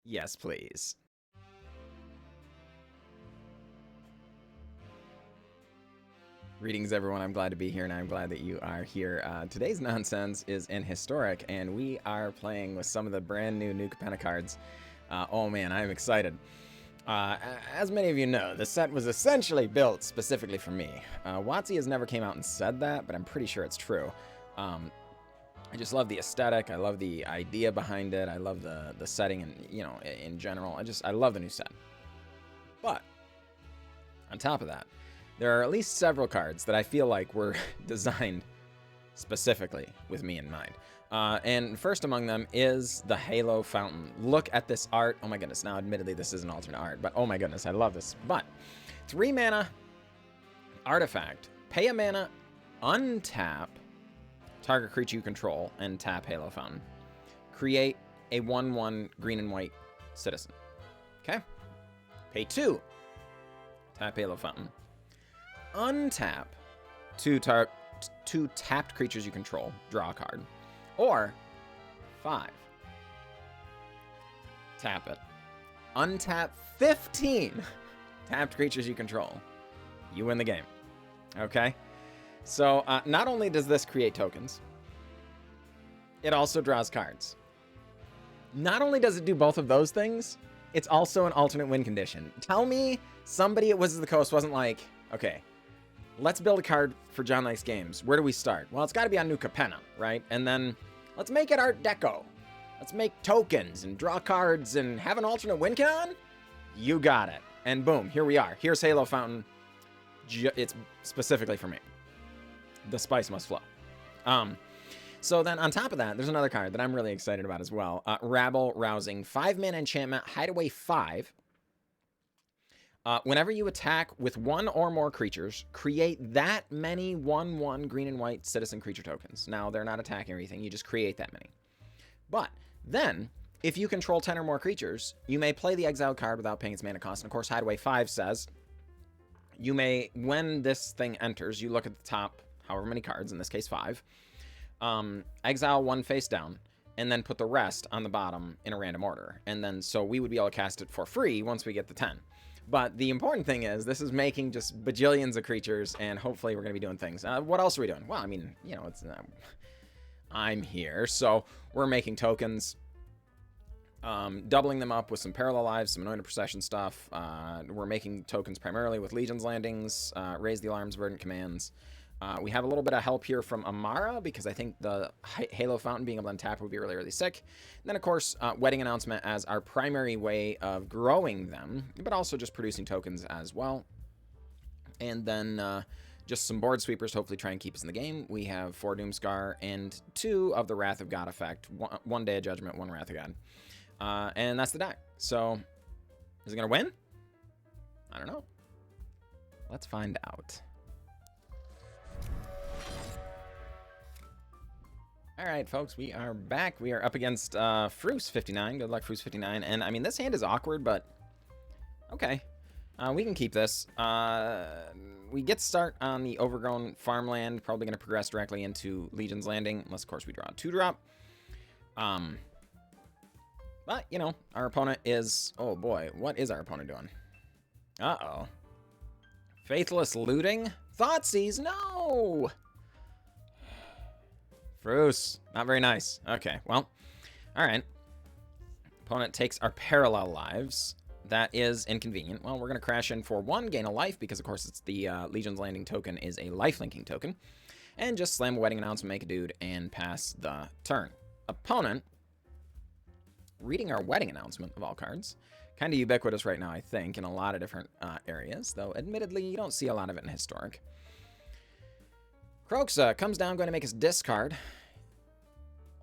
Yes, please. Greetings, everyone. I'm glad to be here, and I'm glad that you are here. Today's nonsense is in Historic, and we are playing with some of the brand new Capenna cards. Oh man, I'm excited. As many of you know, the set was essentially built specifically for me. WotC has never came out and said that, but I'm pretty sure it's true. I just love the aesthetic. I love the idea behind it. I love the setting, and in general, I love the new set. But on top of that, there are at least several cards that I feel like were designed specifically with me in mind. And first among them is the Halo Fountain. Look at this art. Oh my goodness. Now, admittedly, this is an alternate art, but oh my goodness, I love this. But 3 mana artifact. Pay a mana, untap target creature you control, and tap Halo Fountain. Create a 1/1 green and white citizen. Okay? Pay 2. Tap Halo Fountain. Untap 2 tapped creatures you control. Draw a card. Or 5. Tap it. Untap 15 tapped creatures you control. You win the game. Okay? So, not only does this create tokens, it also draws cards. Not only does it do both of those things, it's also an alternate win condition. Tell me somebody at Wizards of the Coast wasn't like, okay, let's build a card for John Likes Games. Where do we start? Well, it's got to be on New Capenna, right? And then let's make it Art Deco. Let's make tokens and draw cards and have an alternate win con? You got it. And boom, here we are. Here's Halo Fountain. It's specifically for me. The spice must flow. So then on top of that, there's another card that I'm really excited about as well. Rabble Rousing. 5-mana enchantment, Hideaway 5. Whenever you attack with 1 or more creatures, create that many 1/1 green and white citizen creature tokens. Now, they're not attacking or anything. You just create that many. But then, if you control 10 or more creatures, you may play the exiled card without paying its mana cost. And of course, Hideaway 5 says, you may, when this thing enters, you look at the top however many cards, in this case 5, exile 1 face down, and then put the rest on the bottom in a random order. And then, so we would be able to cast it for free once we get the 10. But the important thing is, this is making just bajillions of creatures, and hopefully we're going to be doing things. What else are we doing? Well, I mean, it's I'm here, so we're making tokens, doubling them up with some Parallel Lives, some Anointed Procession stuff. We're making tokens primarily with Legion's Landings, Raise the Alarms, Verdant Commands. We have a little bit of help here from Emmara, because I think the Halo Fountain being able to untap would be really, really sick. And then, of course, Wedding Announcement as our primary way of growing them, but also just producing tokens as well. And then just some board sweepers to hopefully try and keep us in the game. We have 4 Doomskar and 2 of the Wrath of God effect. 1 Day of Judgment, 1 Wrath of God. And that's the deck. So, is it going to win? I don't know. Let's find out. All right, folks, we are back. We are up against Fruce59. Good luck, Fruce59. And, I mean, this hand is awkward, but okay. We can keep this. We get to start on the Overgrown Farmland. Probably going to progress directly into Legion's Landing, unless, of course, we draw a 2-drop. But, our opponent is... Oh, boy. What is our opponent doing? Uh-oh. Faithless Looting? Thoughtseize? No! Fruce. Not very nice. Okay, well. Alright. Opponent takes our Parallel Lives. That is inconvenient. Well, we're going to crash in for 1, gain a life, because, of course, it's the Legion's Landing token is a life-linking token. And just slam a Wedding Announcement, make a dude, and pass the turn. Opponent, reading our Wedding Announcement, of all cards. Kind of ubiquitous right now, I think, in a lot of different areas, though admittedly, you don't see a lot of it in Historic. Kroxa comes down, going to make us discard.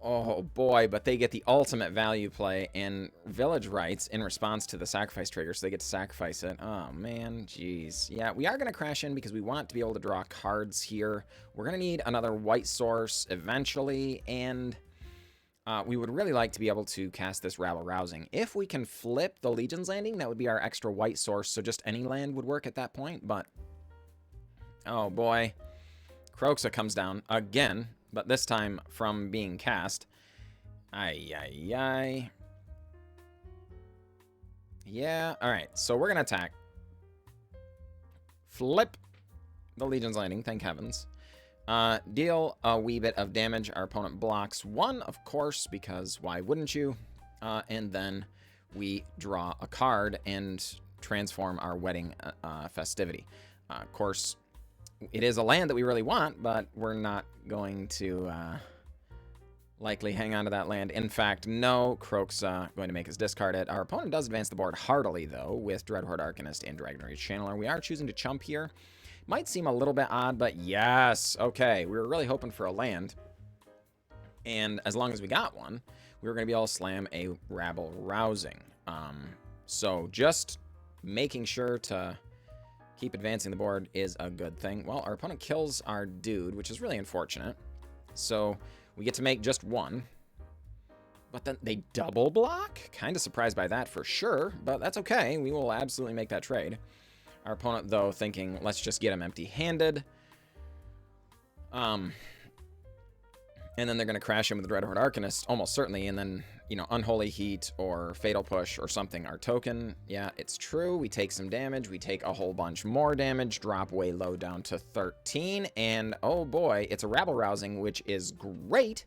Oh boy, but they get the ultimate value play in Village Rites in response to the sacrifice trigger, so they get to sacrifice it. Oh man, jeez. Yeah, we are going to crash in because we want to be able to draw cards here. We're going to need another white source eventually, and we would really like to be able to cast this Rabble Rousing. If we can flip the Legion's Landing, that would be our extra white source, so just any land would work at that point, but... Oh boy. Kroxa comes down again, but this time from being cast. Ay, ay, ay. Yeah, all right. So we're going to attack. Flip the Legion's Landing, thank heavens. Deal a wee bit of damage. Our opponent blocks 1, of course, because why wouldn't you? And then we draw a card and transform our wedding festivity. Of course, it is a land that we really want, but we're not going to likely hang on to that land. In fact, no, Croak's going to make us discard it. Our opponent does advance the board heartily, though, with Dreadhorde Arcanist and Dragon Rage Channeler. We are choosing to chump here. Might seem a little bit odd, but yes. Okay, we were really hoping for a land. And as long as we got one, we were going to be able to slam a Rabble Rousing. So just making sure to keep advancing the board is a good thing. Well, our opponent kills our dude, which is really unfortunate. So we get to make just one. But then they double block? Kind of surprised by that for sure, but that's okay. We will absolutely make that trade. Our opponent, though, thinking, let's just get him empty-handed. And then they're going to crash him with the Dreadhorde Arcanist, almost certainly, and then, you know, Unholy Heat or Fatal Push or something our token. Yeah, it's true. We take some damage. We take a whole bunch more damage, drop way low down to 13, and oh boy, it's a Rabble Rousing, which is great,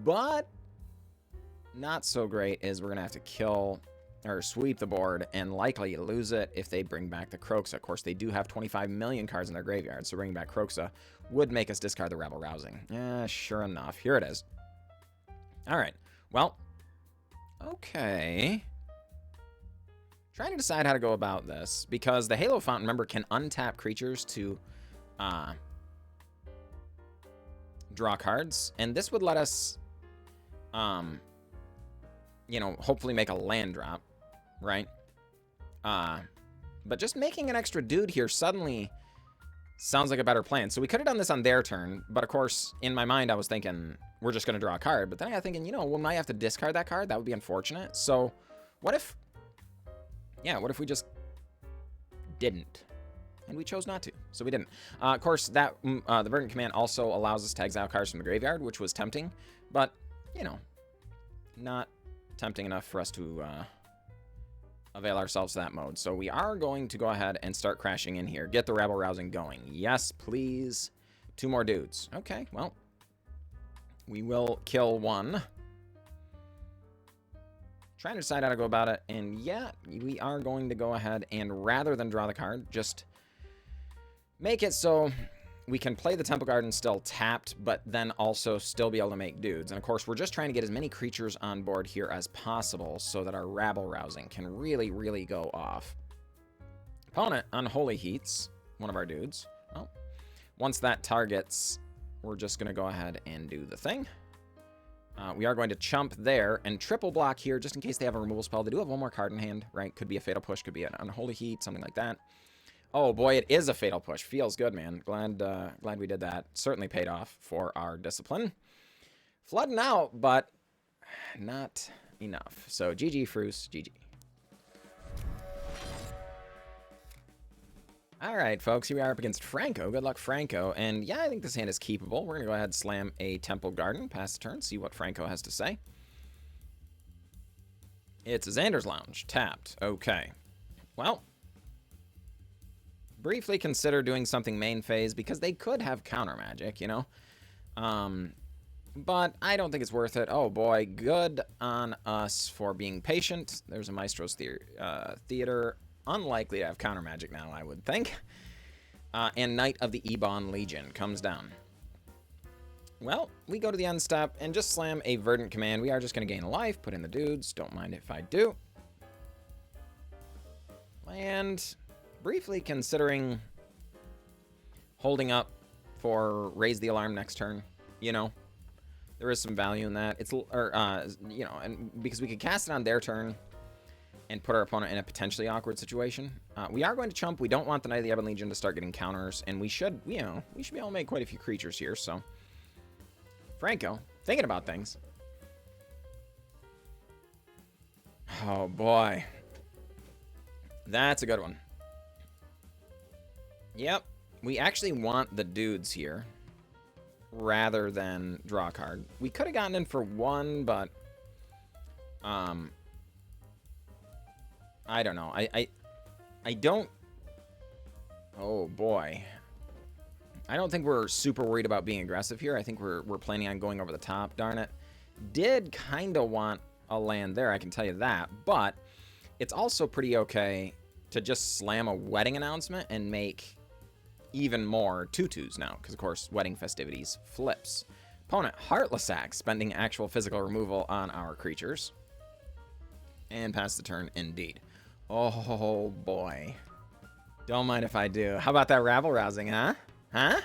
but not so great is we're going to have to kill or sweep the board and likely lose it if they bring back the Kroxa. Of course, they do have 25 million cards in their graveyard, so bringing back Kroxa would make us discard the Rabble Rousing. Yeah, sure enough. Here it is. All right. Well, okay. Trying to decide how to go about this, because the Halo Fountain, remember, can untap creatures to draw cards, and this would let us, you know, hopefully make a land drop, right? But just making an extra dude here suddenly sounds like a better plan. So we could have done this on their turn, but of course, in my mind, I was thinking we're just going to draw a card. But then I got thinking, you know, we might have to discard that card. That would be unfortunate. So what if, yeah, what if we just didn't? And we chose not to, so we didn't. Of course, that the Verdant Command also allows us to exile cards from the graveyard, which was tempting, but, you know, not tempting enough for us to avail ourselves of that mode. So we are going to go ahead and start crashing in here. Get the Rabble Rousing going. Yes, please. 2 more dudes. Okay, well, we will kill one. Trying to decide how to go about it, and yeah, we are going to go ahead and rather than draw the card, just make it so we can play the Temple Garden still tapped, but then also still be able to make dudes. And of course, we're just trying to get as many creatures on board here as possible so that our Rabble Rousing can really, really go off. Opponent Unholy Heats one of our dudes. Well, once that targets, we're just going to go ahead and do the thing. We are going to chump there and triple block here just in case they have a removal spell. They do have one more card in hand, right? Could be a Fatal Push, could be an Unholy Heat, something like that. Oh boy, it is a Fatal Push. Feels good, man. Glad we did that. Certainly paid off for our discipline. Flooding out, but not enough. So GG, Fruce, GG. All right, folks, here we are up against Franco. Good luck, Franco. And yeah, I think this hand is keepable. We're going to go ahead and slam a Temple Garden, pass the turn, see what Franco has to say. It's a Xander's Lounge, tapped. Okay. Well, briefly consider doing something main phase because they could have counter magic, you know? But I don't think it's worth it. Oh boy, good on us for being patient. There's a Maestro's Theater. Unlikely to have counter magic now, I would think. And Knight of the Ebon Legion comes down. Well, we go to the end step and just slam a Verdant Command. We are just going to gain a life, put in the dudes. Don't mind if I do. And briefly considering holding up for Raise the Alarm next turn, you know. There is some value in that. It's, you know, and because we could cast it on their turn and put our opponent in a potentially awkward situation. We are going to chump. We don't want the Knight of the Ebon Legion to start getting counters, and we should, you know, we should be able to make quite a few creatures here, so. Franco, thinking about things. Oh, boy. That's a good one. Yep. We actually want the dudes here rather than draw a card. We could have gotten in for one, but I I don't know. I don't... Oh, boy. I don't think we're super worried about being aggressive here. I think we're planning on going over the top, darn it. Did kind of want a land there, I can tell you that. But it's also pretty okay to just slam a wedding announcement and make even more 2/2s now. Because, of course, wedding festivities flips. Opponent, Heartless Axe, spending actual physical removal on our creatures. And pass the turn, indeed. Oh, boy. Don't mind if I do. How about that Rabble Rousing, huh? Huh?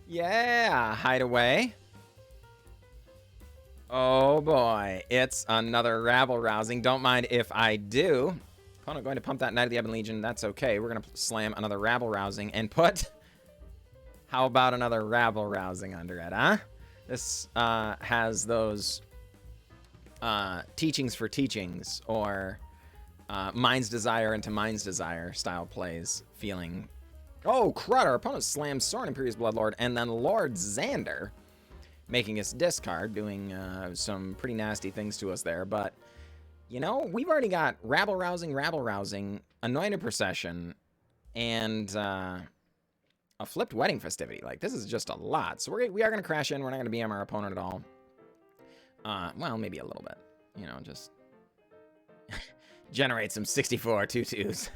Yeah, Hideaway. Oh, boy. It's another Rabble Rousing. Don't mind if I do. Opponent going to pump that Knight of the Ebon Legion. That's okay. We're going to slam another Rabble Rousing and put... How about another Rabble Rousing under it, huh? This has those teachings for teachings, or Mind's Desire into Mind's Desire style plays feeling. Oh, crud, our opponent slams Sorin Imperious Bloodlord, and then Lord Xander, making us discard, doing some pretty nasty things to us there. But, you know, we've already got Rabble Rousing, Anointed Procession, and... a flipped wedding festivity. Like, this is just a lot. So we are going to crash in. We're not going to BM our opponent at all. Well, maybe a little bit. You know, just generate some 64 2/2s.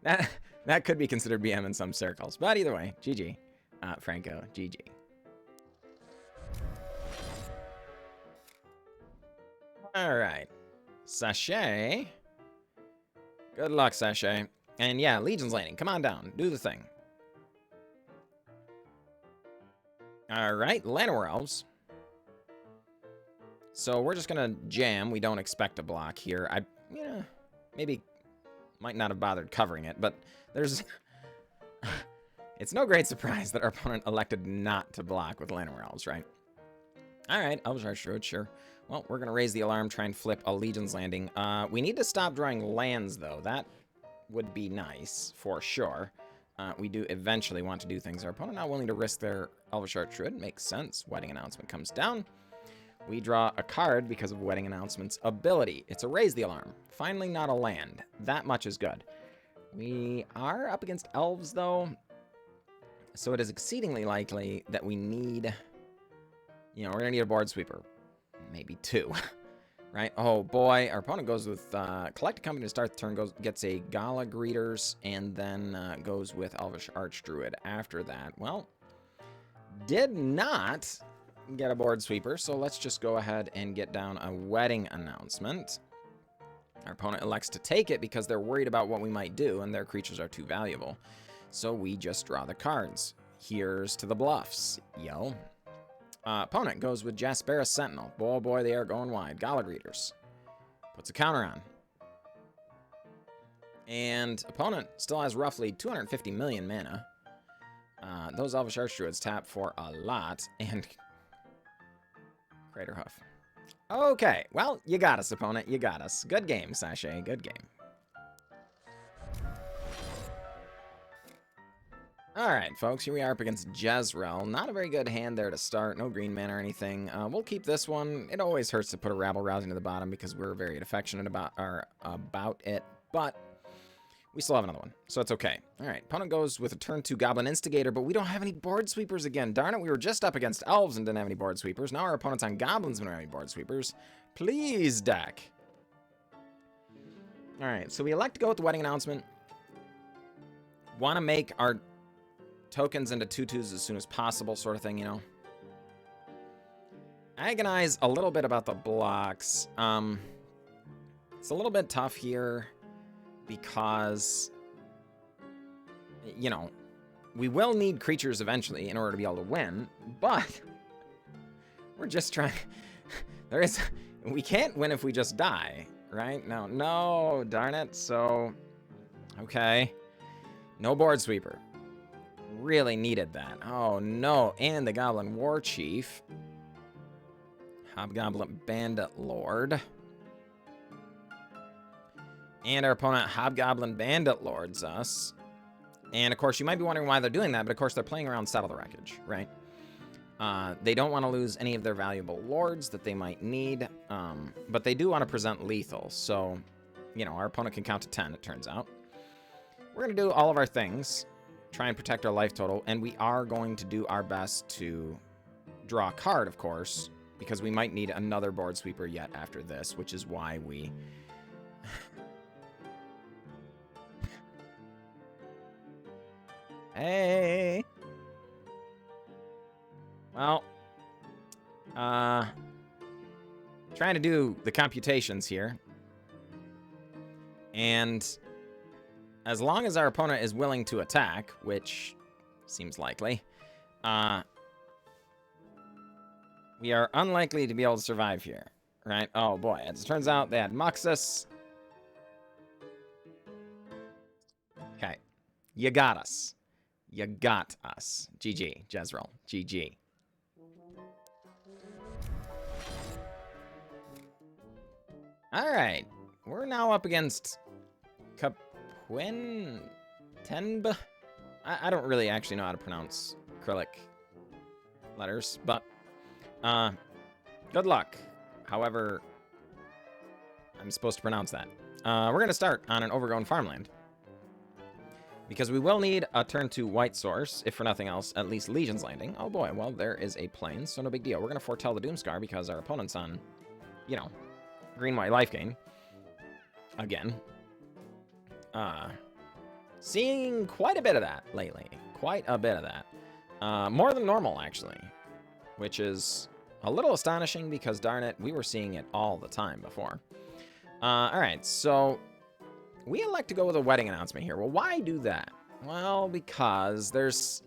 That could be considered BM in some circles. But either way, GG. Franco, GG. All right. Sachet. Good luck, Sachet. And yeah, Legion's Landing. Come on down. Do the thing. All right, Llanowar Elves. So we're just gonna jam. We don't expect a block here. Maybe might not have bothered covering it, but there's... It's no great surprise that our opponent elected not to block with Llanowar Elves, right? All right, Elvish Archdruid, sure. Well, we're gonna raise the alarm, try and flip a Legion's Landing. We need to stop drawing lands, though. That would be nice, for sure. We do eventually want to do things. Our opponent not willing to risk their Elvish Archdruid. Makes sense. Wedding Announcement comes down. We draw a card because of Wedding Announcement's ability. It's a Raise the Alarm. Finally not a land. That much is good. We are up against elves, though. So it is exceedingly likely that we need... You know, we're going to need a board sweeper. Maybe two. Right? Oh, boy. Our opponent goes with Collect a Company to start the turn, gets a Gala Greeters, and then goes with Elvish Archdruid after that. Well, did not get a board sweeper, so let's just go ahead and get down a Wedding Announcement. Our opponent elects to take it because they're worried about what we might do, and their creatures are too valuable. So we just draw the cards. Here's to the bluffs, yo. Opponent goes with Jaspera Sentinel. Boy, they are going wide. Gala Greeters. Puts a counter on. And opponent still has roughly 250 million mana. Those Elvish Archdruids tap for a lot. And Crater Hoof. Okay, well, you got us, opponent. You got us. Good game, Sachet. Good game. Alright, folks, here we are up against Jezreel. Not a very good hand there to start. No green mana or anything. We'll keep this one. It always hurts to put a Rabble Rousing to the bottom because we're very affectionate about it. But we still have another one, so it's okay. Alright, opponent goes with a turn 2 Goblin Instigator, but we don't have any board sweepers again. Darn it, we were just up against elves and didn't have any board sweepers. Now our opponent's on goblins and we don't have any board sweepers. Please, deck. Alright, so we elect to go with the Wedding Announcement. Want to make our tokens into 2/2s as soon as possible, sort of thing, you know. Agonize a little bit about the blocks. It's a little bit tough here because, you know, we will need creatures eventually in order to be able to win, but we're just trying. We can't win if we just die, right? No, darn it. So, okay. No board sweeper. Really needed that. Oh, no. And the Goblin War Chief. Hobgoblin Bandit Lord. And our opponent Hobgoblin Bandit Lords us. And, of course, you might be wondering why they're doing that, but, of course, they're playing around Settle the Wreckage, right? They don't want to lose any of their valuable lords that they might need, but they do want to present lethal, so you know, our opponent can count to 10, it turns out. We're going to do all of our things, try and protect our life total, and we are going to do our best to draw a card, of course, because we might need another board sweeper yet after this, which is why we... Hey! Well, trying to do the computations here. And as long as our opponent is willing to attack, which seems likely, we are unlikely to be able to survive here, right? Oh boy, as it turns out, they had Muxus. Okay, you got us. You got us. GG, Jezreel. GG. All right, we're now up against Capenna. I don't really actually know how to pronounce acrylic letters, but good luck. However, I'm supposed to pronounce that. We're going to start on an Overgrown Farmland, because we will need a turn 2 white source, if for nothing else, at least Legion's Landing. Oh boy, well, there is a Plains, so no big deal. We're going to foretell the Doomskar because our opponent's on, you know, green-white life gain. Again. Seeing quite a bit of that lately. Quite a bit of that. More than normal, actually. Which is a little astonishing because, darn it, we were seeing it all the time before. Alright, so we elect to go with a wedding announcement here. Well, why do that? Well, because there's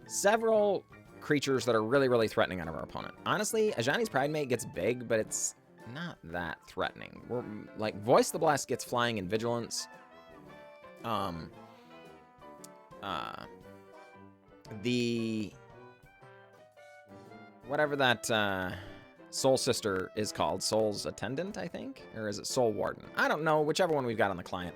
several creatures that are really, really threatening out of our opponent. Honestly, Ajani's Pridemate gets big, but it's not that threatening. We're like Voice the Blast gets flying and vigilance. The whatever that Soul Sister is called, Soul's Attendant, I think, or is it Soul Warden? I don't know, whichever one we've got on the client.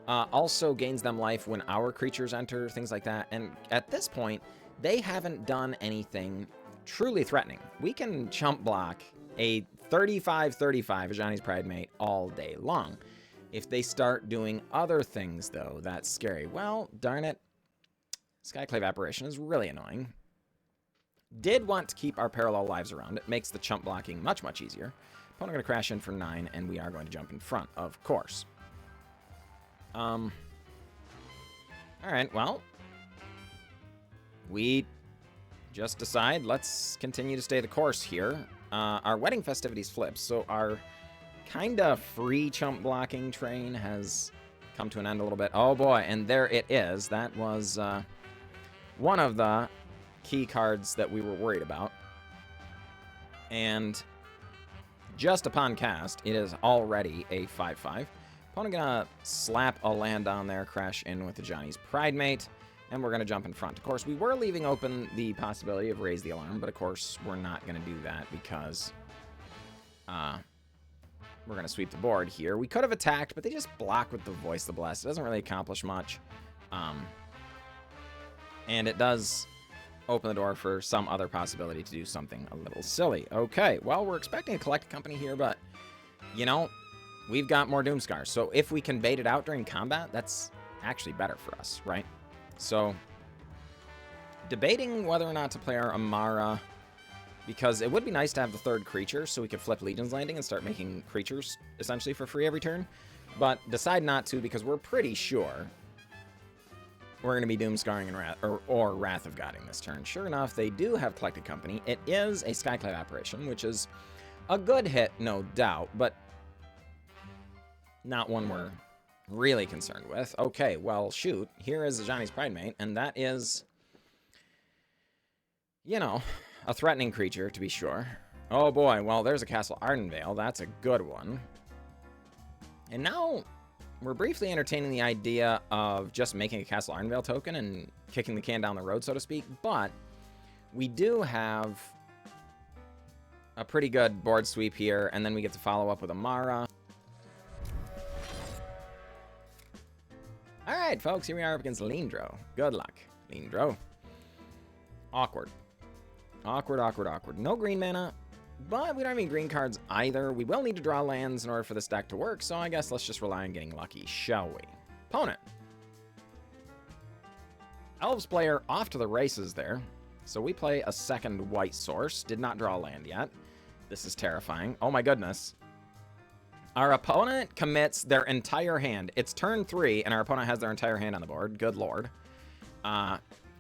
Also gains them life when our creatures enter, things like that. And at this point, they haven't done anything truly threatening. We can chump block a 35-35 Ajani's Pridemate all day long. If they start doing other things, though, that's scary. Well, darn it. Skyclave Apparition is really annoying. Did want to keep our parallel lives around. It makes the chump blocking much, much easier. Opponent going to crash in for 9, and we are going to jump in front, of course. Alright, well. We just decide, let's continue to stay the course here. Our wedding festivities flips, so our kind of free chump blocking train has come to an end a little bit. Oh boy, and there it is. That was one of the key cards that we were worried about. And just upon cast, it is already a 5/5. Opponent gonna slap a land on there, crash in with the Ajani's Pridemate, and we're gonna jump in front. Of course, we were leaving open the possibility of Raise the Alarm, but of course, we're not gonna do that because we're going to sweep the board here. We could have attacked, but they just block with the Voice the Blessed. It doesn't really accomplish much. And it does open the door for some other possibility to do something a little silly. Okay, well, we're expecting a Collected Company here, but, you know, we've got more Doomskar. So if we can bait it out during combat, that's actually better for us, right? So, debating whether or not to play our Emmara, because it would be nice to have the third creature so we could flip Legion's Landing and start making creatures essentially for free every turn. But decide not to because we're pretty sure we're going to be Doomscarring and or Wrath of Godding this turn. Sure enough, they do have Collected Company. It is a Skyclave Apparition, which is a good hit, no doubt, but not one we're really concerned with. Okay, well, shoot. Here is Ajani's Pridemate, and that is, you know, a threatening creature, to be sure. Oh boy, well, there's a Castle Ardenvale. That's a good one. And now we're briefly entertaining the idea of just making a Castle Ardenvale token and kicking the can down the road, so to speak. But we do have a pretty good board sweep here, and then we get to follow up with Emmara. All right, folks, here we are up against Lindro. Good luck, Lindro. Awkward. Awkward, awkward, awkward. No green mana. But we don't have any green cards either. We will need to draw lands in order for this deck to work, so I guess let's just rely on getting lucky, shall we? Opponent. Elves player off to the races there. So we play a second white source. Did not draw a land yet. This is terrifying. Oh my goodness. Our opponent commits their entire hand. It's turn 3, and our opponent has their entire hand on the board. Good lord.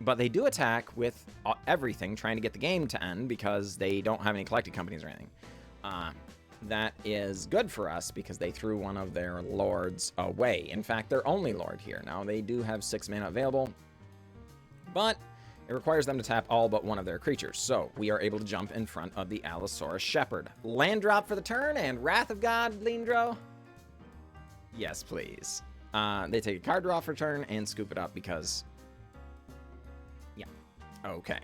But they do attack with everything, trying to get the game to end because they don't have any collected companies or anything. That is good for us because they threw one of their lords away. In fact, their only lord here. Now, they do have 6 mana available, but it requires them to tap all but one of their creatures. So we are able to jump in front of the Allosaurus Shepherd. Land drop for the turn and Wrath of God, Lindro. Yes, please. They take a card draw for turn and scoop it up because... yeah. Okay.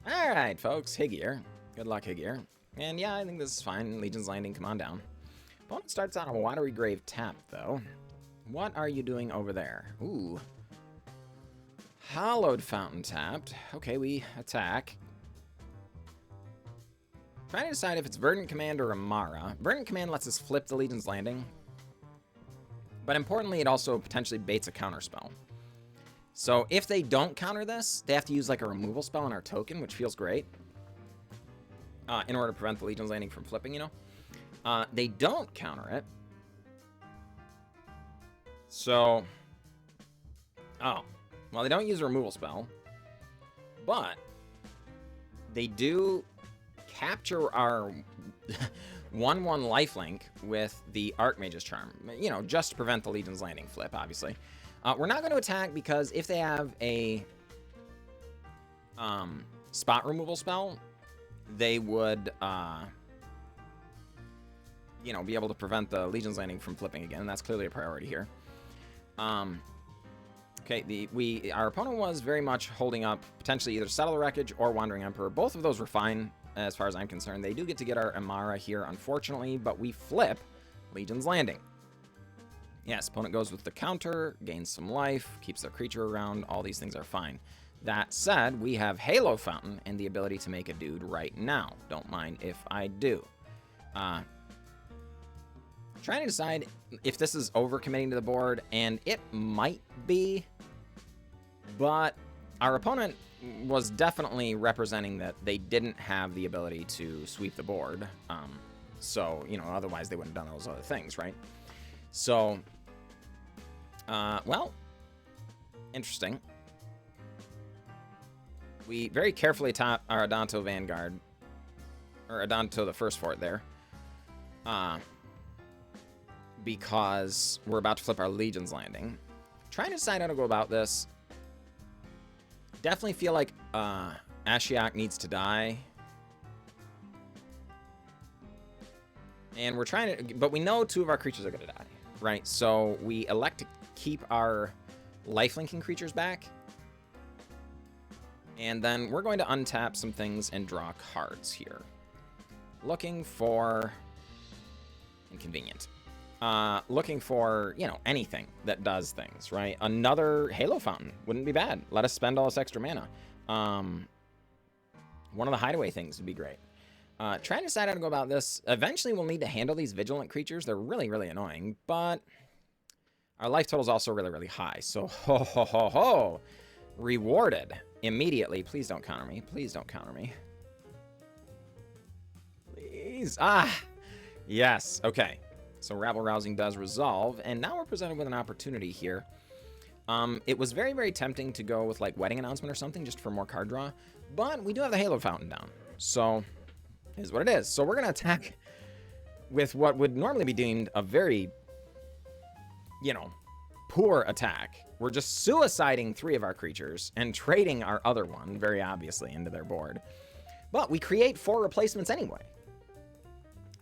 Alright, folks. Higier. Good luck, Higier. And yeah, I think this is fine. Legion's Landing, come on down. Opponent starts on a Watery Grave tapped, though. What are you doing over there? Ooh. Hallowed Fountain tapped. Okay, we attack. Trying to decide if it's Verdant Command or Emmara. Verdant Command lets us flip the Legion's Landing. But importantly, it also potentially baits a counterspell. So if they don't counter this, they have to use like a removal spell on our token, which feels great. In order to prevent the Legion's Landing from flipping, you know. They don't counter it. So, oh, well, they don't use a removal spell, but they do capture our 1/1 lifelink with the Archmage's Charm, you know, just to prevent the Legion's Landing flip, obviously. We're not going to attack because if they have a spot removal spell, they would, you know, be able to prevent the Legion's Landing from flipping again, and that's clearly a priority here. Okay, our opponent was very much holding up potentially either Settle the Wreckage or Wandering Emperor. Both of those were fine as far as I'm concerned. They do get to get our Emmara here, unfortunately, but we flip Legion's Landing. Yes, opponent goes with the counter, gains some life, keeps their creature around. All these things are fine. That said, we have Halo Fountain and the ability to make a dude right now. Don't mind if I do. Trying to decide if this is overcommitting to the board, and it might be, but our opponent was definitely representing that they didn't have the ability to sweep the board. So, you know, otherwise they wouldn't have done those other things, right? So, well, interesting. We very carefully tap our Adonto Vanguard, or Adonto the first fort there. Because we're about to flip our Legion's Landing. Trying to decide how to go about this. Definitely feel like Ashiok needs to die. And we're trying to, but we know 2 of our creatures are going to die, right? So we elect to keep our lifelinking creatures back. And then we're going to untap some things and draw cards here. Looking for inconvenient. Looking for, you know, anything that does things, right? Another Halo Fountain wouldn't be bad. Let us spend all this extra mana. One of the hideaway things would be great. Trying to decide how to go about this. Eventually, we'll need to handle these vigilant creatures. They're really, really annoying, but our life total is also really, really high. So, ho, ho, ho, ho. Rewarded immediately. Please don't counter me. Please don't counter me. Please. Ah, yes. Okay. So Rabble Rousing does resolve, and now we're presented with an opportunity here. It was very, very tempting to go with, like, Wedding Announcement or something just for more card draw, but we do have the Halo Fountain down, so here's what it is. So we're going to attack with what would normally be deemed a very, you know, poor attack. We're just suiciding 3 of our creatures and trading our other one, very obviously, into their board. But we create 4 replacements anyway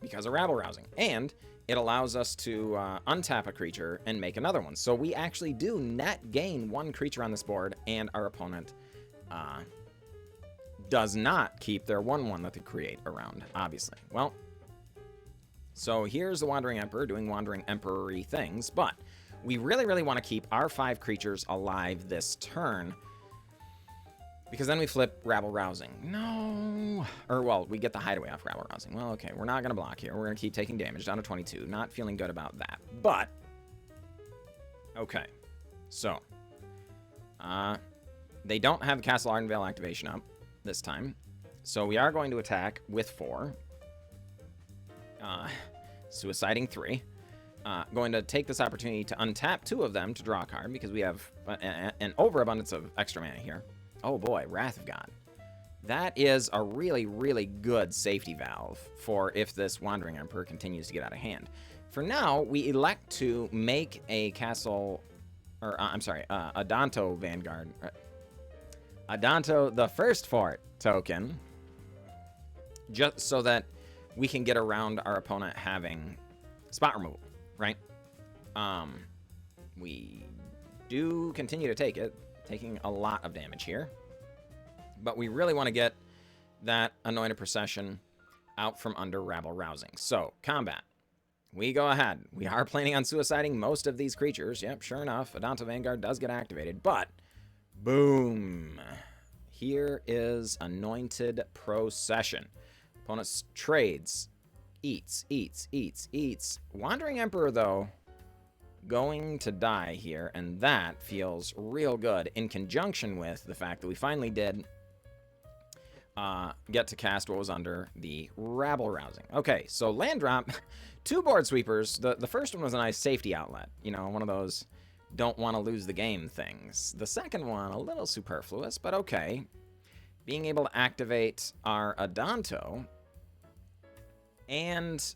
because of Rabble Rousing, and it allows us to untap a creature and make another one. So we actually do net gain 1 creature on this board, and our opponent does not keep their 1/1 that they create around, obviously. Well, so here's the Wandering Emperor doing Wandering Emperor-y things, but we really, really want to keep our 5 creatures alive this turn. Because then we flip Rabble Rousing. No. Or, well, we get the hideaway off Rabble Rousing. Well, okay, we're not going to block here. We're going to keep taking damage down to 22. Not feeling good about that. But, okay. So, they don't have Castle Ardenvale activation up this time. So we are going to attack with 4. Suiciding 3. Going to take this opportunity to untap 2 of them to draw a card because we have an overabundance of extra mana here. Oh boy, Wrath of God. That is a really, really good safety valve for if this Wandering Emperor continues to get out of hand. For now, we elect to make a castle, or I'm sorry, Adanto Vanguard, Adanto the First Fort token, just so that we can get around our opponent having spot removal, right? We do continue to take it, taking a lot of damage here. But we really want to get that Anointed Procession out from under Rabble Rousing. So, combat. We go ahead. We are planning on suiciding most of these creatures. Yep, sure enough, Adanto Vanguard does get activated. But, boom. Here is Anointed Procession. Opponent trades. Eats. Wandering Emperor, though, going to die here, and that feels real good in conjunction with the fact that we finally did get to cast what was under the Rabble Rousing. Okay, so land drop, 2 board sweepers. The first one was a nice safety outlet, you know, one of those don't want to lose the game things. The second one, a little superfluous, but okay. Being able to activate our Adanto and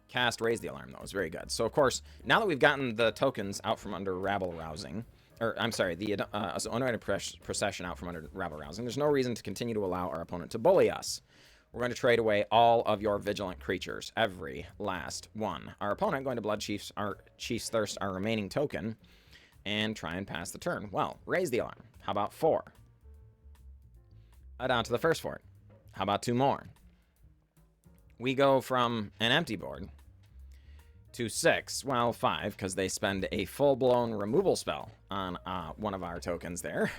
cast Raise the Alarm, though, is very good. So, of course, now that we've gotten the tokens out from under Rabble Rousing, or, I'm sorry, the Anointed Procession out from under Rabble Rousing, there's no reason to continue to allow our opponent to bully us. We're going to trade away all of your Vigilant creatures, every last one. Our opponent going to Blood Chief's Thirst, our remaining token, and try and pass the turn. Well, Raise the Alarm. How about 4? Down to the first fort. How about 2 more? We go from an empty board to 6, well, 5, because they spend a full-blown removal spell on one of our tokens there.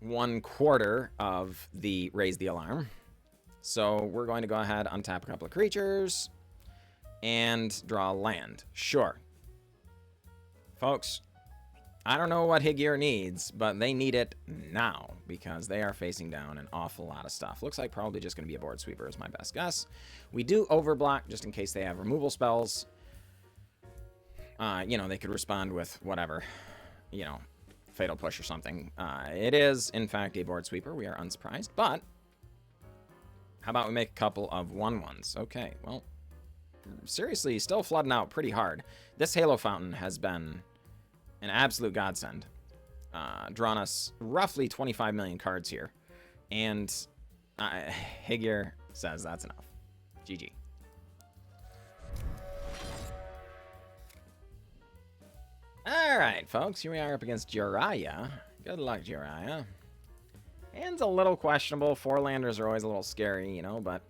1/4 of the Raise the Alarm. So we're going to go ahead, untap a couple of creatures, and draw land. Sure. Folks, I don't know what Higir needs, but they need it now, because they are facing down an awful lot of stuff. Looks like probably just going to be a board sweeper is my best guess. We do overblock just in case they have removal spells. You know, they could respond with whatever, you know, Fatal Push or something. It is, in fact, a board sweeper. We are unsurprised, but how about we make a couple of 1/1s? Okay, well, seriously, still flooding out pretty hard. This Halo Fountain has been an absolute godsend. Drawn us roughly 25 million cards here. And Higir says that's enough. GG. Alright, folks. Here we are up against Jiraiya. Good luck, Jiraiya. Hand's a little questionable. 4-landers are always a little scary, you know, but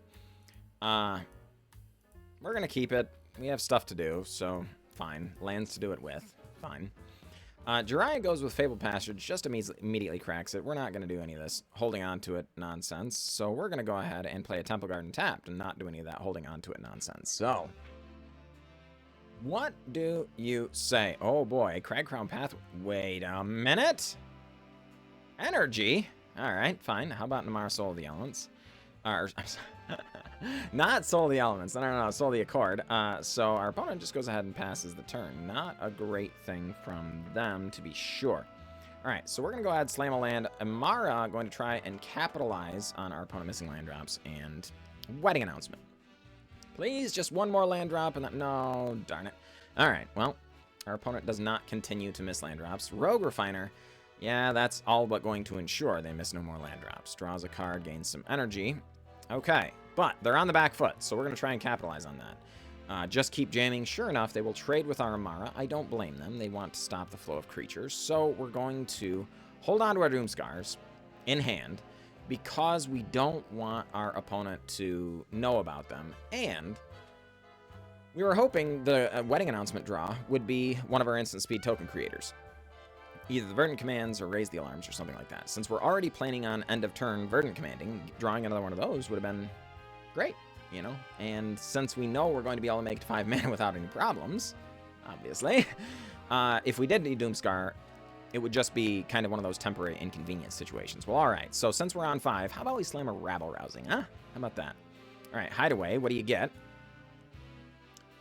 we're going to keep it. We have stuff to do, so fine. Lands to do it with. Fine. Jiraiya goes with Fabled Passage, just immediately cracks it. We're not going to do any of this holding on to it nonsense. So we're going to go ahead and play a Temple Garden tapped and not do any of that holding on to it nonsense. So, what do you say? Oh boy, Cragcrown Pathway. Wait a minute. Energy. All right, fine. How about Emmara Soul of the Elements? Not Soul of the Elements. No, Soul of the Accord. So our opponent just goes ahead and passes the turn. Not a great thing from them, to be sure. All right, so we're going to go ahead and slam a land. Emmara going to try and capitalize on our opponent missing land drops and Wedding Announcement. Please, just one more land drop. And no, darn it. All right, well, our opponent does not continue to miss land drops. Rogue Refiner. Yeah, that's all but going to ensure they miss no more land drops. Draws a card, gains some energy. Okay, but they're on the back foot, so we're going to try and capitalize on that. Just keep jamming. Sure enough, they will trade with our Emmara. I don't blame them. They want to stop the flow of creatures. So we're going to hold on to our Doomskars in hand because we don't want our opponent to know about them. And we were hoping the Wedding Announcement draw would be one of our instant speed token creators. either the Verdant Commands or Raise the Alarms or something like that. Since we're already planning on end of turn Verdant Commanding, drawing another one of those would have been great, you know? And since we know we're going to be able to make it to 5 mana without any problems, obviously, if we did need Doomskar, it would just be kind of one of those temporary inconvenience situations. Well, all right, so since we're on 5, how about we slam a Rabble Rousing, huh? How about that? All right, Hideaway, what do you get?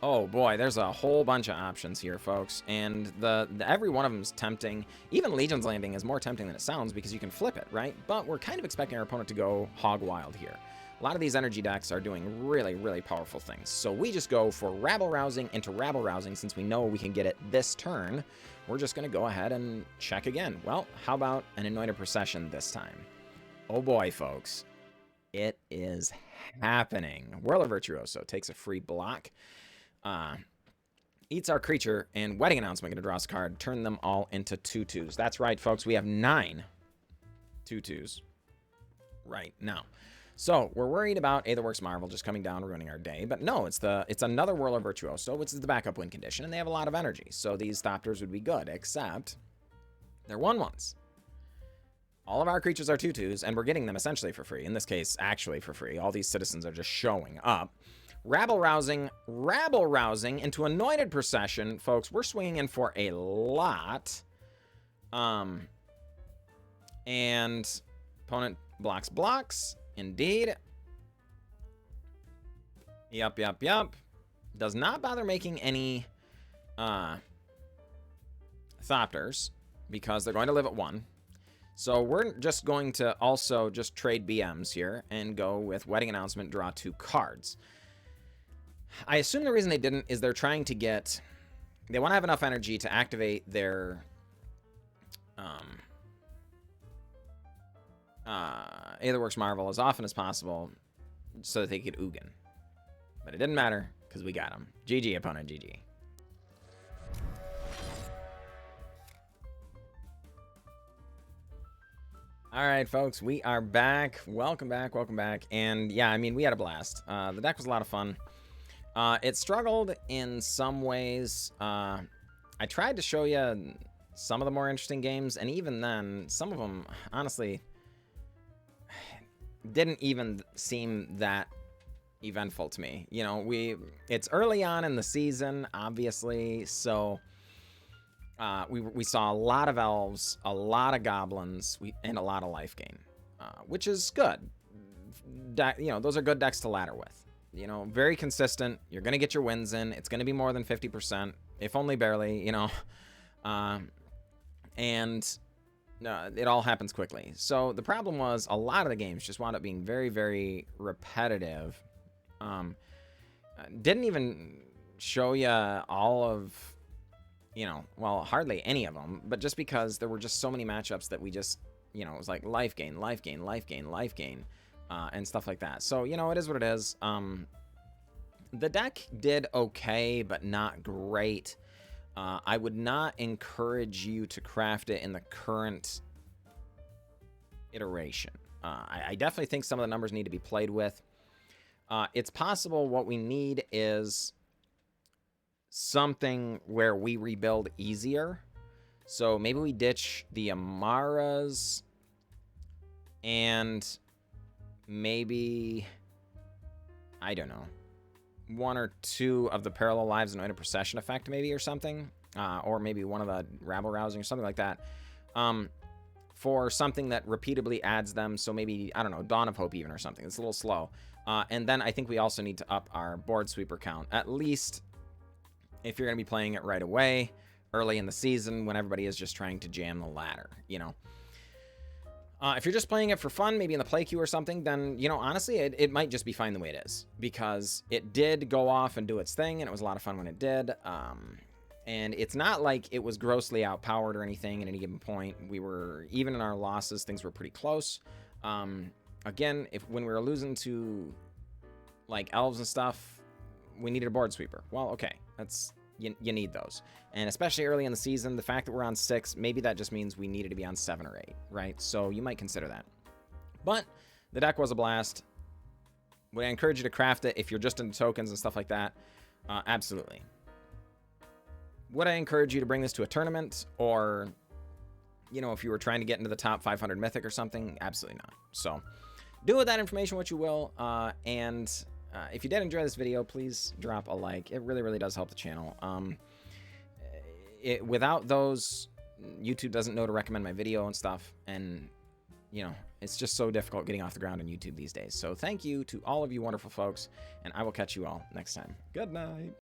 Oh boy, there's a whole bunch of options here, folks, and the every one of them is tempting. Even Legion's Landing is more tempting than it sounds because you can flip it, right? But we're kind of expecting our opponent to go hog wild here. A lot of these energy decks are doing really, really powerful things. So we just go for Rabble Rousing into Rabble Rousing since we know we can get it this turn. We're just going to go ahead and check again. Well, how about an Anointed Procession this time? Oh boy, folks. It is happening. Whirler Virtuoso takes a free block. Eats our creature, and Wedding Announcement going to draw us a card, turn them all into 2/2s. That's right, folks. We have 9 2/2s right now. So we're worried about Aetherworks Marvel just coming down, ruining our day. But no, it's another Whirler Virtuoso, which is the backup win condition, and they have a lot of energy. So these Thopters would be good, except they're 1/1s. All of our creatures are 2/2s, and we're getting them essentially for free. In this case, actually for free. All these citizens are just showing up. Rabble Rousing into Anointed Procession. Folks, we're swinging in for a lot. And opponent blocks. Indeed. Yup. Does not bother making any Thopters because they're going to live at 1. So we're just going to also just trade BMs here and go with Wedding Announcement, draw 2 cards. I assume the reason they didn't is they're trying to get... They want to have enough energy to activate their... Aetherworks Marvel as often as possible so that they could Ugin. But it didn't matter because we got them. GG, opponent, GG. All right, folks, we are back. Welcome back. And yeah, I mean, we had a blast. The deck was a lot of fun. It struggled in some ways. I tried to show you some of the more interesting games, and even then, some of them, honestly, didn't even seem that eventful to me. You know, it's early on in the season, obviously, so we saw a lot of elves, a lot of goblins, and a lot of life gain, which is good. You know, those are good decks to ladder with. You know, very consistent. You're going to get your wins in. It's going to be more than 50%, if only barely, you know. And it all happens quickly. So the problem was a lot of the games just wound up being very, very repetitive. Didn't even show you all of, you know, well, hardly any of them, but just because there were just so many matchups that we just, you know, it was like life gain, and stuff like that. So, you know, it is what it is. The deck did okay, but not great. I would not encourage you to craft it in the current iteration. I definitely think some of the numbers need to be played with. It's possible what we need is something where we rebuild easier. So maybe we ditch the Emmaras and maybe, I don't know, 1 or 2 of the Parallel Lives and Anointed Procession effect maybe or something, or maybe one of the Rabble Rousing or something like that, for something that repeatedly adds them. So maybe, I don't know, Dawn of Hope even or something. It's a little slow. And then I think we also need to up our board sweeper count, at least if you're going to be playing it right away, early in the season when everybody is just trying to jam the ladder, you know. If you're just playing it for fun, maybe in the play queue or something, then, you know, honestly, it might just be fine the way it is. Because it did go off and do its thing, and it was a lot of fun when it did. And it's not like it was grossly outpowered or anything at any given point. We were, even in our losses, things were pretty close. Again, when we were losing to, like, elves and stuff, we needed a board sweeper. Well, okay, you need those. And especially early in the season, the fact that we're on 6, maybe that just means we needed to be on 7 or 8, right? So you might consider that. But the deck was a blast. Would I encourage you to craft it if you're just into tokens and stuff like that? Absolutely. Would I encourage you to bring this to a tournament or you know, if you were trying to get into the top 500 Mythic or something, absolutely not. So do with that information what you will. And if you did enjoy this video, please drop a like. It really, really does help the channel. Without those, YouTube doesn't know to recommend my video and stuff. And, you know, it's just so difficult getting off the ground on YouTube these days. So thank you to all of you wonderful folks, and I will catch you all next time. Good night.